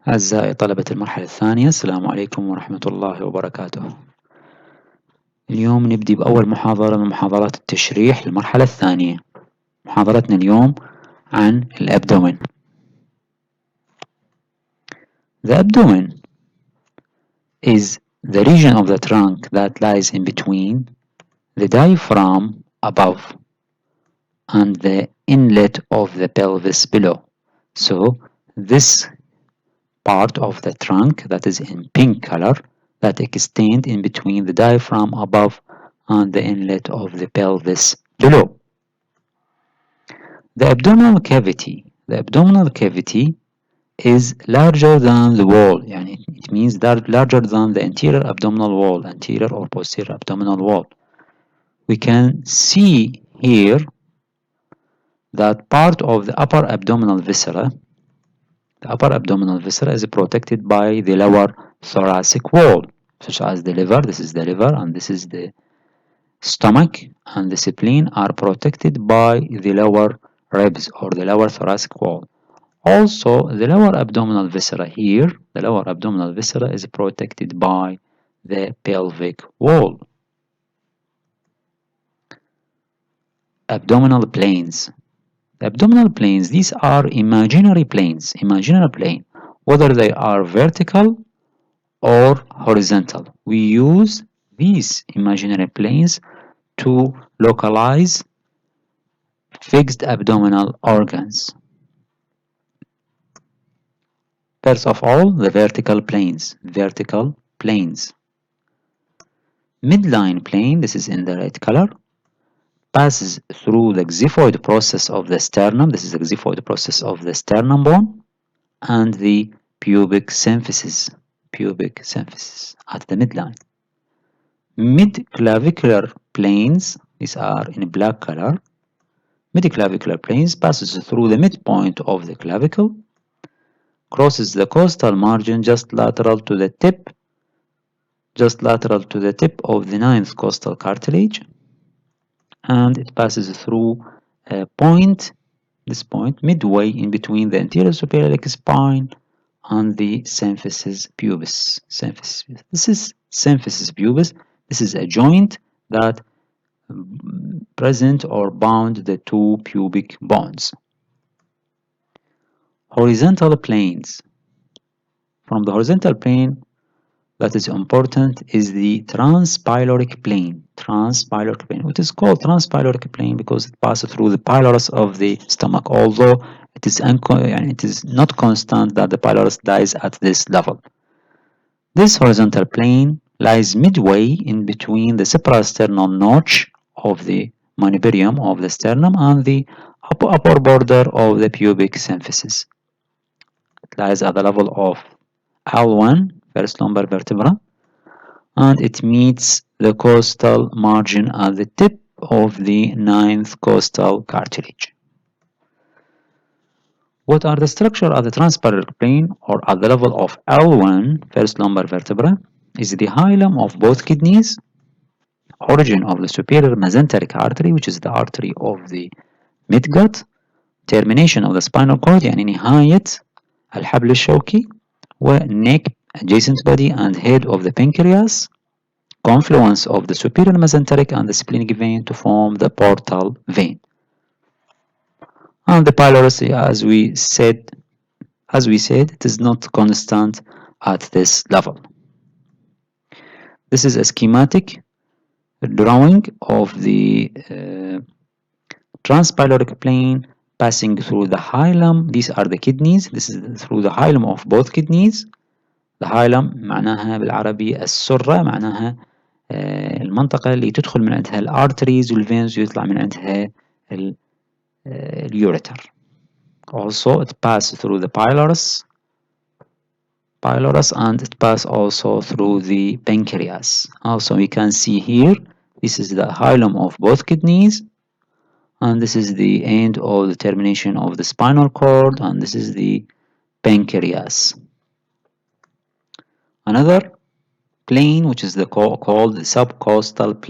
أعزائي طلبة المرحلة الثانية، السلام عليكم ورحمة الله وبركاته. اليوم نبدي بأول محاضرة من محاضرات التشريح للمرحلة الثانية. محاضرتنا اليوم عن الأبدومين. The abdomen is the region of the trunk that lies in between the diaphragm above and the inlet of the pelvis below. So this part of the trunk that is in pink color that extend in between the diaphragm above and the inlet of the pelvis below. The abdominal cavity is larger than the wall, يعني it means that larger than the anterior abdominal wall, anterior or posterior abdominal wall. We can see here that part of the upper abdominal viscera, is protected by the lower thoracic wall, such as the liver. This is the liver and this is the stomach, and the spleen are protected by the lower ribs or the lower thoracic wall. Also, the lower abdominal viscera here, is protected by the pelvic wall. Abdominal planes. The abdominal planes, these are imaginary planes, whether they are vertical or horizontal. We use these imaginary planes to localize fixed abdominal organs. First of all, the vertical planes. Midline plane, this is in the red color, passes through the xiphoid process of the sternum. This is the xiphoid process of the sternum bone and the pubic symphysis at the midline. Mid-clavicular planes, these are in black color. Mid-clavicular planes passes through the midpoint of the clavicle, crosses the costal margin just lateral to the tip of the ninth costal cartilage, and it passes through this point midway in between the anterior superior iliac spine and the symphysis pubis. This is symphysis pubis. This is a joint that present or bound the two pubic bones. Horizontal planes. From the horizontal plane that is important is the Transpiloric Plane. It is called Transpiloric Plane because it passes through the pylorus of the stomach, although it is not constant that the pylorus lies at this level. This horizontal plane lies midway in between the suprasternal notch of the manubrium of the sternum and the upper border of the pubic symphysis. It lies at the level of L1, first lumbar vertebra, and it meets the costal margin at the tip of the ninth costal cartilage. What are the structure of the transpaloric plane or at the level of L1, first lumbar vertebra, is the hilum of both kidneys, origin of the superior mesenteric artery, which is the artery of the midgut, termination of the spinal cord, يعني نهاية الحبل الشوكي, neck, adjacent body and head of the pancreas, confluence of the superior mesenteric and the splenic vein to form the portal vein. And the pylorus, as we said, it is not constant at this level. This is a schematic drawing of the transpaloric plane passing through the hilum. These are the kidneys. This is through the hilum of both kidneys. The hilum معناها بالعربي السرة، معناها المنطقة اللي تدخل من عندها الارتريز والفينز ويطلع من عندها اليوريتر. Also it passes through the pylorus and it passes also through the pancreas. Also we can see here, this is the hilum of both kidneys, and this is the end of the termination of the spinal cord, and this is the pancreas. Another plane, which is called the subcoastal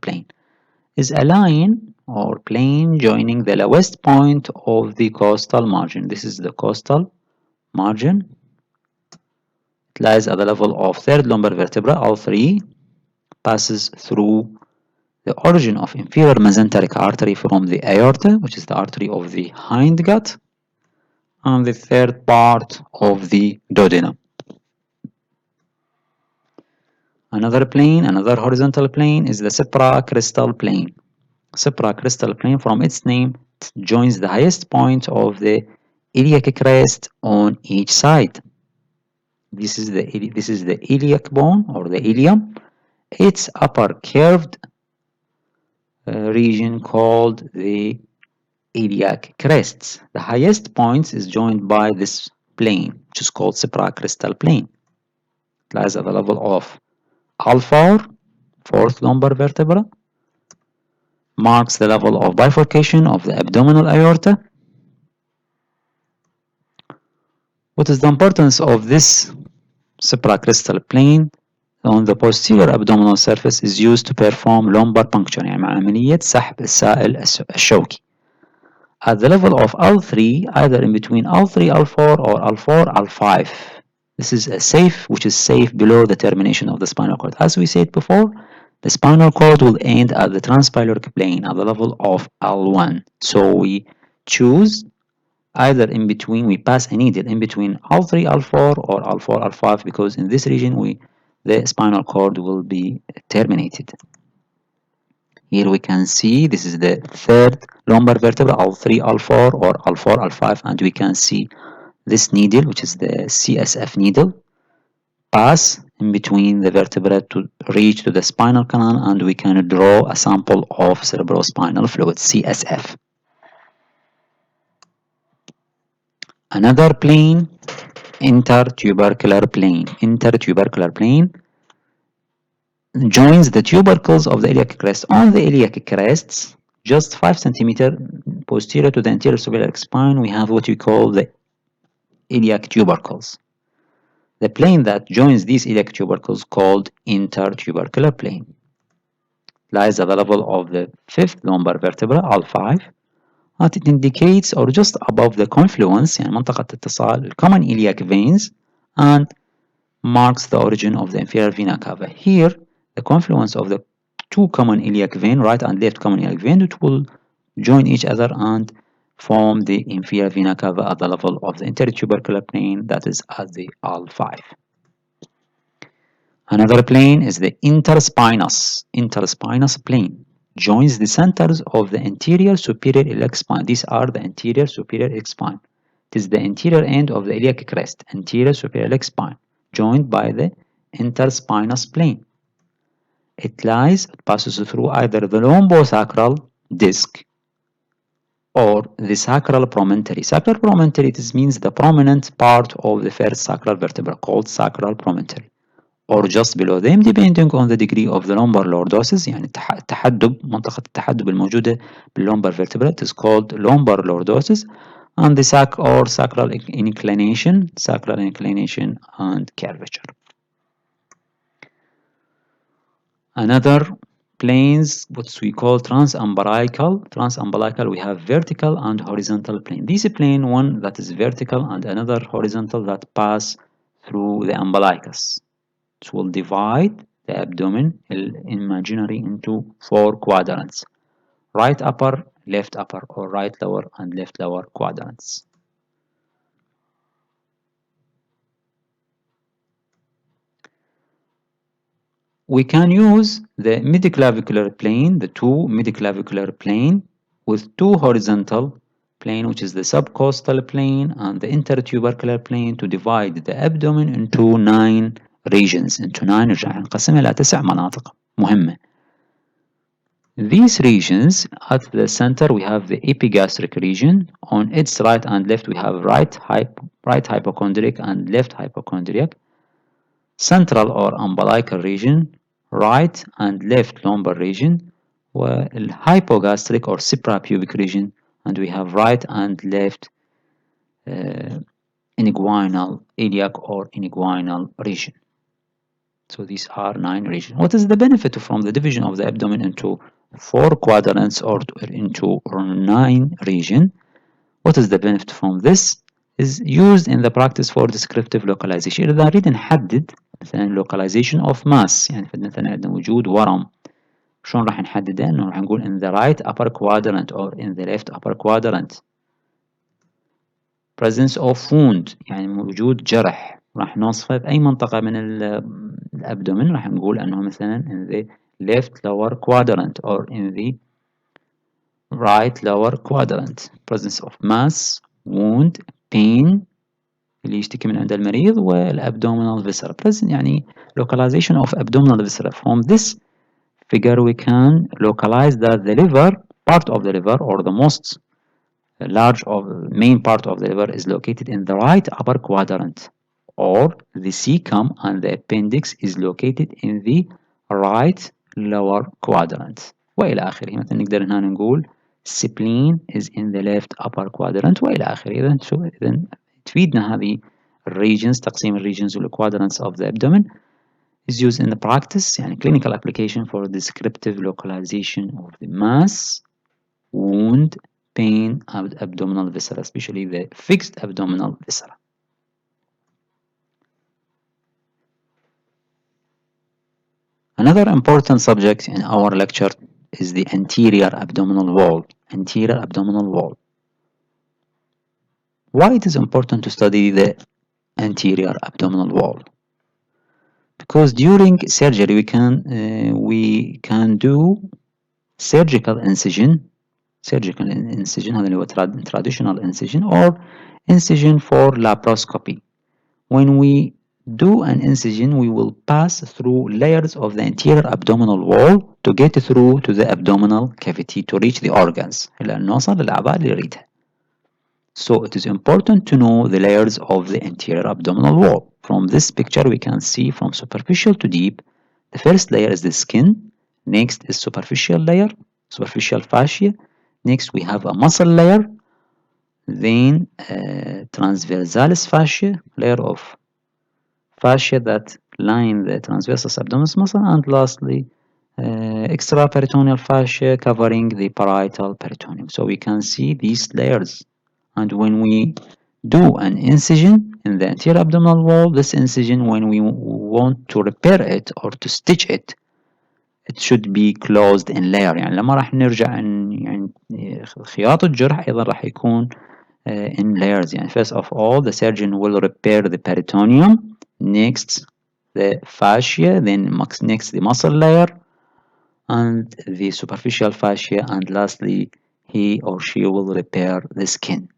plane, is a line or plane joining the lowest point of the costal margin. This is the costal margin. It lies at the level of third lumbar vertebra, L3, passes through the origin of inferior mesenteric artery from the aorta, which is the artery of the hindgut, and the third part of the duodenum. Another plane, another horizontal plane, is the supracrystal plane. Supracrystal plane, from its name, joins the highest point of the iliac crest on each side. This is the iliac bone or the ilium. Its upper curved region called the iliac crests. The highest point is joined by this plane, which is called supracrystal plane. It lies at the level of L4, fourth lumbar vertebra, marks the level of bifurcation of the abdominal aorta. What is the importance of this supracrystal plane on the posterior abdominal surface is used to perform lumbar puncture يعني عملية سحب السائل الشوكي. At the level of L3, either in between L3, L4 or L4, L5. This is which is safe below the termination of the spinal cord. As we said before, the spinal cord will end at the transpiloric plane at the level of L1. So we choose either in between, we pass a needle in between L3, L4 or L4, L5 because in this region the spinal cord will be terminated. Here we can see this is the third lumbar vertebra, L3, L4 or L4, L5, and we can see this needle, which is the CSF needle, pass in between the vertebra to reach to the spinal canal, and we can draw a sample of cerebrospinal fluid, CSF. Another plane, intertubercular plane. Intertubercular plane joins the tubercles of the iliac crest. On the iliac crests, just 5 cm posterior to the anterior suprailiac spine, we have what we call the iliac tubercles. The plane that joins these iliac tubercles called intertubercular plane lies at the level of the fifth lumbar vertebra, L5, and it indicates or just above the confluence يعني منطقة اتصال common iliac veins and marks the origin of the inferior vena cava. Here, the confluence of the two common iliac vein, right and left common iliac vein, it will join each other and form the inferior vena cava at the level of the intertubercular plane, that is at the L5. Another plane is the interspinous plane. Joins the centers of the anterior superior iliac spine. These are the anterior superior iliac spine. It is the anterior end of the iliac crest, anterior superior iliac spine, joined by the interspinous plane. It passes through either the lumbosacral disc or the sacral promontory. Sacral promontory, this means the prominent part of the first sacral vertebra called sacral promontory, or just below them depending on the degree of the lumbar lordosis. يعني منطقة التحدب الموجودة باللumbar vertebra is called lumbar lordosis, and the sacral inclination and curvature. Another planes, what we call transumbilical. Transumbilical, we have vertical and horizontal plane. This plane, one that is vertical and another horizontal that pass through the umbilicus. It will divide the abdomen imaginary into 4 quadrants: right upper, left upper, or right lower and left lower quadrants. We can use the midclavicular plane, the two midclavicular plane with two horizontal plane, which is the subcoastal plane and the intertubercular plane, to divide the abdomen into 9 regions. نقسمها إلى 9 مناطق مهمة. These regions, at the center we have the epigastric region. On its right and left we have right hypochondriac and left hypochondriac. Central or umbilical region, right and left lumbar region, hypogastric or suprapubic region, and we have right and left inguinal iliac or inguinal region. So these are 9 regions. What is the benefit from the division of the abdomen into 4 quadrants or into 9 regions? What is the benefit from this? is used in the practice for descriptive localization. إذا نريد نحدد مثلا localization of mass، يعني مثلا عندنا وجود ورم، شلون راح نحدده؟ إنه راح نقول in the right upper quadrant or in the left upper quadrant. presence of wound، يعني وجود جرح، راح نوصفه بأي منطقة من الأبدومين، راح نقول أنه مثلا in the left lower quadrant or in the right lower quadrant. presence of mass, wound, pain اللي يشتكي من عند المريض، والabdominal viscera. present يعني localization of abdominal viscera. From this figure we can localize that the liver, part of the liver or the most large of main part of the liver is located in the right upper quadrant, or the cecum and the appendix is located in the right lower quadrant وإلى آخره. مثلا نقدر هنا نقول spleen is in the left upper quadrant وإلى آخره. إذا تفيدنا هذه regions، تقسيم regions والquadrants of the abdomen is used in the practice، يعني clinical application for descriptive localization of the mass, wound, pain, and abdominal viscera, especially the fixed abdominal viscera. Another important subject in our lecture is the anterior abdominal wall. Anterior abdominal wall. Why it is important to study the anterior abdominal wall? Because during surgery we can do surgical incision. Surgical incision هذا اللي هو traditional incision or incision for laparoscopy. When we do an incision, we will pass through layers of the anterior abdominal wall to get through to the abdominal cavity to reach the organs. إلى أن نوصل للأعضاء اللي نريدها. So it is important to know the layers of the anterior abdominal wall. From this picture we can see from superficial to deep. The first layer is the skin. Next is superficial layer, superficial fascia. Next we have a muscle layer. Then transversalis fascia, layer of fascia that line the transversus abdominis muscle, and lastly extraperitoneal fascia covering the parietal peritoneum. So we can see these layers, and when we do an incision in the anterior abdominal wall, this incision, when we want to repair it or to stitch it, it should be closed in layer. يعني لما راح نرجع يعني خياط الجرح أيضا راح يكون in layers. يعني first of all the surgeon will repair the peritoneum, next the fascia, then next the muscle layer and the superficial fascia, and lastly he or she will repair the skin.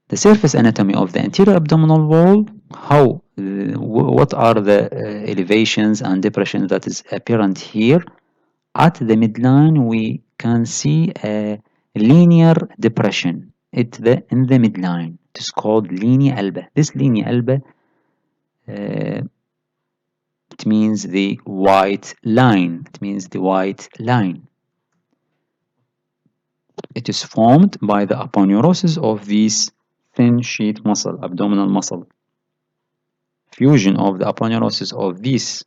The surface anatomy of the anterior abdominal wall, what are the elevations and depressions that is apparent here. At the midline we can see a linear depression in the midline. It is called linea alba. This linea alba it means the white line. It means the white line. It is formed by the aponeurosis of this thin sheet muscle, abdominal muscle. Fusion of the aponeurosis of this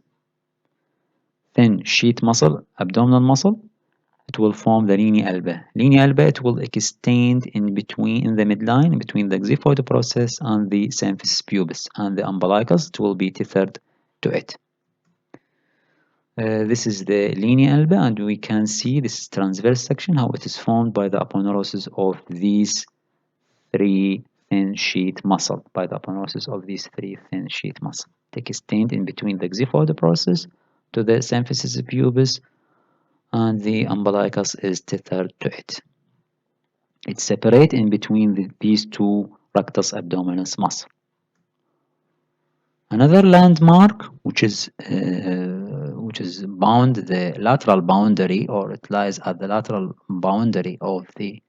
thin sheet muscle, abdominal muscle, it will form the linea alba. Linea alba, it will extend in the midline, between the xiphoid process and the symphysis pubis, and the umbilicus, it will be tethered to it. This is the linea alba, and we can see this transverse section, how it is formed by the aponeurosis of these three thin sheet muscle, They extend in between the xiphoid process to the symphysis pubis, and the umbilicus is tethered to it. It's separate in between these two rectus abdominis muscle. Another landmark which is bound the lateral boundary, or it lies at the lateral boundary of the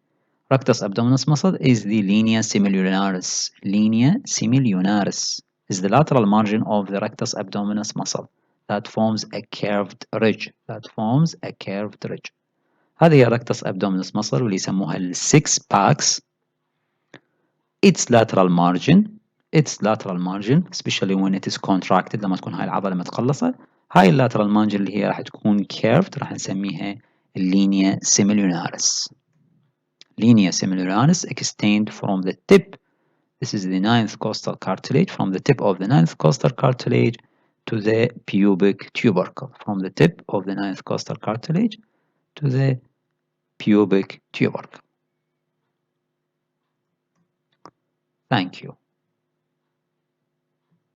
rectus abdominis muscle, is the linea similionaris. Linea similionaris is the lateral margin of the rectus abdominis muscle that forms a curved ridge. هذه هي rectus abdominis muscle واللي يسموها ال 6 packs. Its lateral margin especially when it is contracted، لما تكون هاي العضلة متقلصة، هاي lateral margin اللي هي راح تكون curved راح نسميها linea similionaris. linea semilunaris extend from the tip. This is the ninth costal cartilage, from the tip of the ninth costal cartilage to the pubic tubercle. From the tip of the ninth costal cartilage to the pubic tubercle. Thank you.